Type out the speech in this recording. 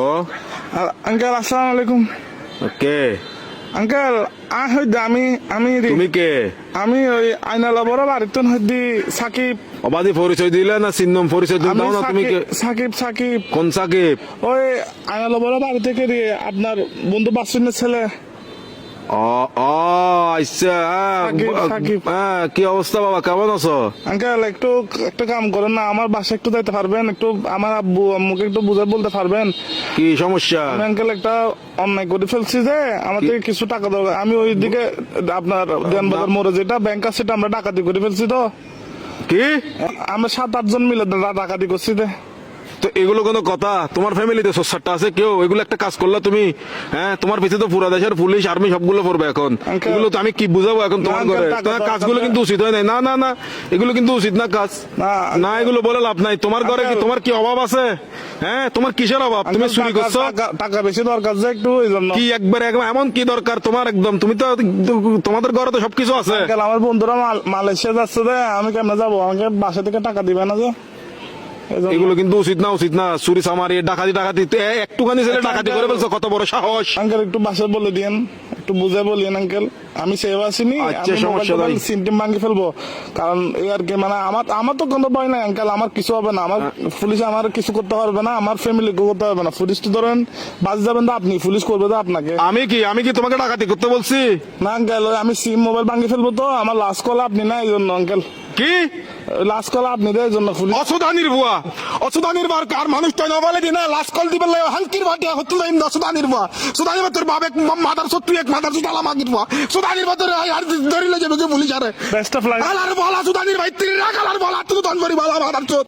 ও uncle আসসালামু আলাইকুম। কে uncle আমি আমি তুমি কে আমি ওই আইনালা বড় বাড়িতে হইদি সাকিব। অবাধি পরিচয় দিলে না চিহ্নম পরিচয় দিলে আমি দাও না তুমি কে সাকিব সাকিব কোন সাকিব? ওই আইনালা বড় বাড়ি থেকে আপনার বন্ধু বাসুনের ছেলে। ও ও আচ্ছা সাকিব। কি অবস্থা বাবা, কেমন আছো? আঙ্কেল একটু কাম করেন না, আমার বাসায় একটু যাইতে পারবেন? একটু আমার আব্বু আম্মুকে একটু বুঝে বলতে পারবেন? কি সমস্যা? আমি আঙ্কেল একটা অন্যায় করে ফেলছি যে আমার থেকে কিছু টাকা দরকার। আমি ওইদিকে আপনার দেনবাজার মোড়ে যেটা ব্যাংক আছে সেটা আমরা ডাকাতি করে ফেলছি। তো কি আমরা 7-8 জন মিলে ডাকাতি করছি। তো এগুলো কোনো কথা? তোমার ফ্যামিলিতে সোসারটা আছে কেউ? এগুলো একটা কাজ করলা তুমি? হ্যাঁ, তোমার পিছিয়ে তো পুরা দেশের পুলিশ আর্মি সবগুলো পড়বে এখন। Uncle, এগুলো তো আমি কি বুঝাবো এখন তোমার না, ঘরে? uncle, তোমার কাজগুলো কিন্তু উচিত হয় নাই। না না না, এগুলো কিন্তু উচিত না কাজ। না এগুলো বলে লাভ নাই। তোমার ঘরে কি তোমার কি অভাব আছে? হ্যাঁ, তোমার কিসের অভাব? তুমি চুরি করছো? টাকা বেশি দরকার যে একটু ওই জন্য। কি একবার এমন কি দরকার তোমার? একদম তুমি তো তোমাদের ঘরে তো সবকিছু আছে। আঙ্কেল আমার বন্ধুরা মালয়েশিয়া যাচ্ছে যে আমি কেমনে যাবো? আমাকে বাসা থেকে টাকা দিবে না যে? এজন্য। এগুলো কিন্তু উচিত না, উচিত না। চুরি চামারি ডাকাতি ডাকাতি একটুখানি ছেলে ডাকাতি করে ফেলছো, কত বড় সাহস! আঙ্কেল একটু বাসায় বলে দিয়েন, একটু বুঝে বলিয়েন আঙ্কেল। আমি সেভ আসিনি, আচ্ছা, আমি সমস্যা নাই। সিমটিম ভাঙি ফেলবো। কারণ এই আর কি মানে আমার তো কোনো ভয় নাই আঙ্কেল, আমার কিছু হবে না। আমার পুলিশ আমার কিছু করতে পারবে না, আমার ফ্যামিলি করতে পারবে না। পুলিশ তো ধরেন বাস যাবেন তো আপনি, পুলিশ করবে তো আপনাকে। আমি কি তোমাকে ডাকাতি করতে বলছি? না আঙ্কেল, আমি সিম মোবাইল ভাঙি ফেলবো। তো আমার লাস্ট কল আপনি না, এই জন্য আঙ্কেল। কি লাস্ট কল আপনি দেয় জন্য পুলিশ। অসুধানির বুয়া, অসুধানির বার কার মানুষ তো নবলে দিনা লাস্ট কল দিবেন লাই হালকির বাটি হত্তু লাইন অসুধানির বুয়া। সুধানির বাতর বাপ এক মাদার সত্তু এক মাদার সুদালা মাগির বুয়া। সুধানির বাতর আর ধরিলে যাবে কে পুলিশ আরে। Best of life. আলার বলা সুধানির ভাই তিন রাখ আলার বলা তুই দন করি বলা মাদার চোদ।